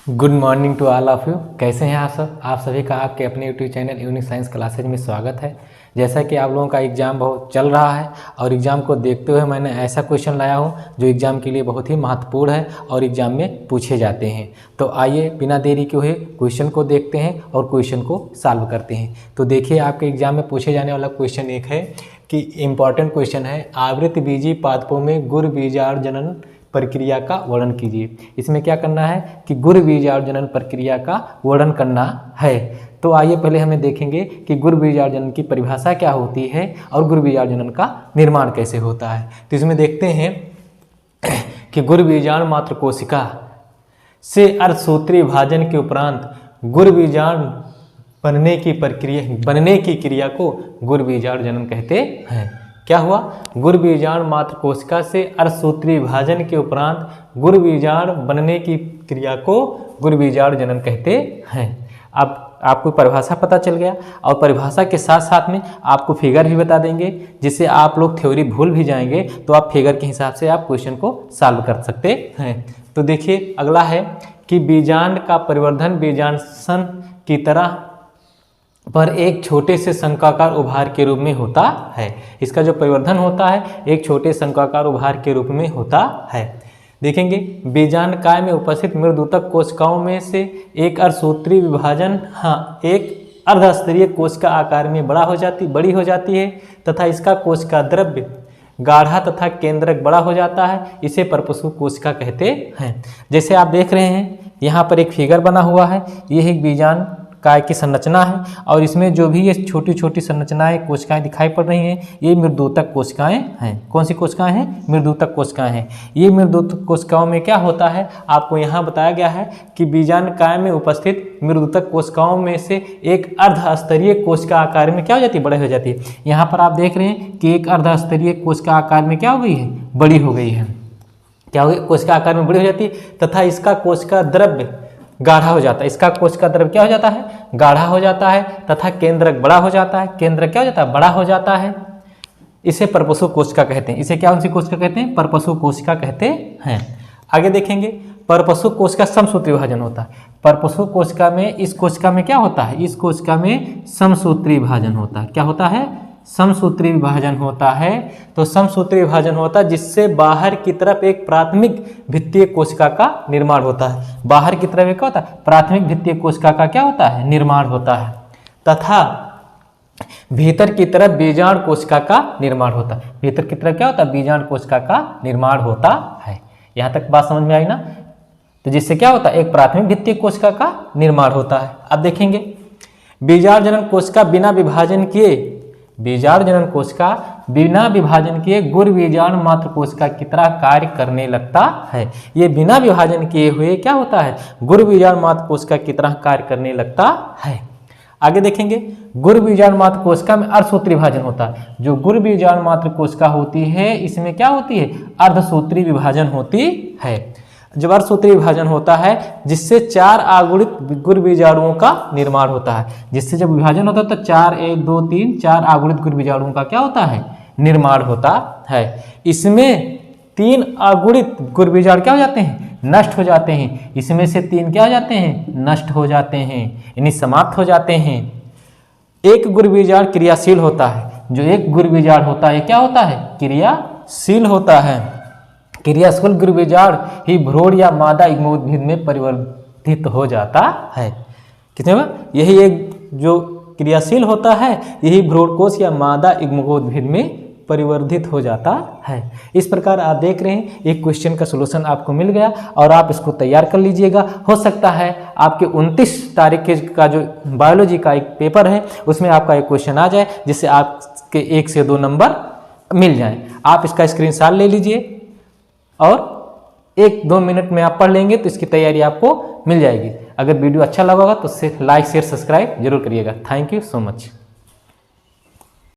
Good morning to all of you. कैसे हैं आप सब? आप सभी का आपके अपने YouTube channel unique science classes में स्वागत है। जैसा कि आप लोगों का एग्ज़ाम बहुत चल रहा है और एग्ज़ाम को देखते हुए मैंने ऐसा क्वेश्चन लाया हूं जो एग्ज़ाम के लिए बहुत ही महत्वपूर्ण है और एग्ज़ाम में पूछे जाते हैं। तो आइए बिना देरी के हुए क्वेश्चन को देखते हैं और क्वेश्चन को सॉल्व करते हैं। तो देखिए, आपके एग्ज़ाम में पूछे जाने वाला क्वेश्चन एक है कि इम्पॉर्टेंट क्वेश्चन है, आवृतबीजी पादपों में गुर बीजाणुजनन प्रक्रिया का वर्णन कीजिए। इसमें क्या करना है कि गुर बीजाणुजनन प्रक्रिया का वर्णन करना है। तो आइए पहले हमें देखेंगे कि गुर बीजाणुजनन की परिभाषा क्या होती है और गुर बीजाणुजनन का निर्माण कैसे होता है। तो इसमें देखते हैं कि गुर बीजाणु मात्र कोशिका से अर्धसूत्री विभाजन के उपरांत गुर बीजाणु बनने की क्रिया को गुर बीजाणुजनन कहते हैं। क्या हुआ? गुर बीजाणु मात्र कोशिका से अर्धसूत्री विभाजन के उपरांत गुर बीजाणु बनने की क्रिया को गुर बीजाणुजनन कहते हैं। अब आपको परिभाषा पता चल गया और परिभाषा के साथ साथ में आपको फिगर भी बता देंगे, जिससे आप लोग थ्योरी भूल भी जाएंगे तो आप फिगर के हिसाब से आप क्वेश्चन को सॉल्व कर सकते हैं। तो देखिए, अगला है कि बीजांड का परिवर्धन बीजांडसन की तरह पर एक छोटे से शंक्वाकार उभार के रूप में होता है। इसका जो परिवर्धन होता है एक छोटे शंक्वाकार उभार के रूप में होता है। देखेंगे, बीजांडकाय में उपस्थित मृदूतक कोशिकाओं में से एक अर्धसूत्री विभाजन एक अर्धस्तरीय कोशिका आकार में बड़ी हो जाती है तथा इसका कोशिका द्रव्य गाढ़ा तथा केंद्रक बड़ा हो जाता है। इसे परपसु कोशिका कहते हैं। जैसे आप देख रहे हैं, यहाँ पर एक फिगर बना हुआ है। यह एक बीजांड काय की संरचना है और इसमें जो भी ये छोटी छोटी संरचनाएं कोशिकाएं दिखाई पड़ रही हैं, ये मृदूतक कोशिकाएं हैं। कौन सी कोशिकाएं हैं? मृदूतक कोशिकाएं हैं। ये मृदूतक कोशिकाओं में क्या होता है, आपको यहाँ बताया गया है कि बीजांडकाय में उपस्थित मृदूतक कोशिकाओं में से एक अर्धस्तरीय कोशिका आकार में क्या हो जाती है? बड़े हो जाती है। यहाँ पर आप देख रहे हैं कि एक अर्धस्तरीय कोशिका आकार में क्या हो गई है? बड़ी हो गई है। क्या हो गई? कोशिका आकार में बड़ी हो जाती है तथा इसका कोशिका द्रव्य गाढ़ा हो जाता है। इसका कोशिका द्रव्य क्या हो जाता है? गाढ़ा हो जाता है तथा केंद्रक बड़ा हो जाता है। केंद्रक क्या हो जाता है? बड़ा हो जाता है। इसे परपसु कोशिका कहते हैं। इसे क्या उनसी कोशिका कहते हैं? परपसु कोशिका कहते हैं। आगे देखेंगे, परपसु कोशिका समसूत्री विभाजन होता है। परपसु कोशिका में इस कोशिका में क्या होता है? इस कोशिका में समसूत्री विभाजन होता है। क्या होता है? समसूत्री विभाजन होता है। तो समसूत्री विभाजन होता है जिससे बाहर की तरफ एक प्राथमिक भित्तीय कोशिका का निर्माण होता है। बाहर की तरफ एक क्या होता है? प्राथमिक भित्तीय कोशिका का क्या होता है? निर्माण होता है तथा भीतर की तरफ बीजांड कोशिका का निर्माण होता है। भीतर की तरफ क्या होता है? बीजांड कोशिका का निर्माण होता है। यहाँ तक बात समझ में आई ना? तो जिससे क्या होता है? एक प्राथमिक भित्तीय कोशिका का निर्माण होता है। अब देखेंगे, बीजाणुजनन कोशिका बिना विभाजन किए गुर बीजाणु मात्र कोशिका की तरह कार्य करने लगता है। ये बिना विभाजन किए हुए क्या होता है? गुर बीजाणु मात्र कोशिका की तरह कार्य करने लगता है। आगे देखेंगे, गुर बीजाणु मात्र कोशिका में अर्धसूत्री विभाजन होता है। जो गुर बीजाणु मात्र कोशिका होती है इसमें क्या होती है? अर्धसूत्री विभाजन होती है। जब अर्धसूत्री विभाजन होता है जिससे 4 आगुणित गुर बीजाणुओं का निर्माण होता है। जिससे जब विभाजन होता है तो 4 आगुणित गुर बीजाणुओं का क्या होता है? निर्माण होता है। इसमें 3 अगुणित गुर बीजाणु क्या हो जाते हैं? नष्ट हो जाते हैं। इसमें से 3 क्या हो जाते हैं? नष्ट हो जाते हैं, यानी समाप्त हो जाते हैं। एक गुर बीजाणु क्रियाशील होता है। जो एक गुर बीजाणु होता है क्या होता है? क्रियाशील होता है। क्रियाशील गुर बीजाणु ही भ्रूण या मादा युग्मोद्भिद में परिवर्तित हो जाता है। कितने में? यही एक जो क्रियाशील होता है यही भ्रूणकोश या मादा युग्मोद्भिद में परिवर्तित हो जाता है। इस प्रकार आप देख रहे हैं एक क्वेश्चन का सलूशन आपको मिल गया और आप इसको तैयार कर लीजिएगा। हो सकता है आपके 29 तारीख का जो बायोलॉजी का एक पेपर है उसमें आपका एक क्वेश्चन आ जाए जिससे आपके 1 से 2 नंबर मिल जाएं। आप इसका स्क्रीनशॉट ले लीजिए और 1-2 मिनट में आप पढ़ लेंगे तो इसकी तैयारी आपको मिल जाएगी। अगर वीडियो अच्छा लगा होगा तो लाइक शेयर सब्सक्राइब जरूर करिएगा। Thank you so much.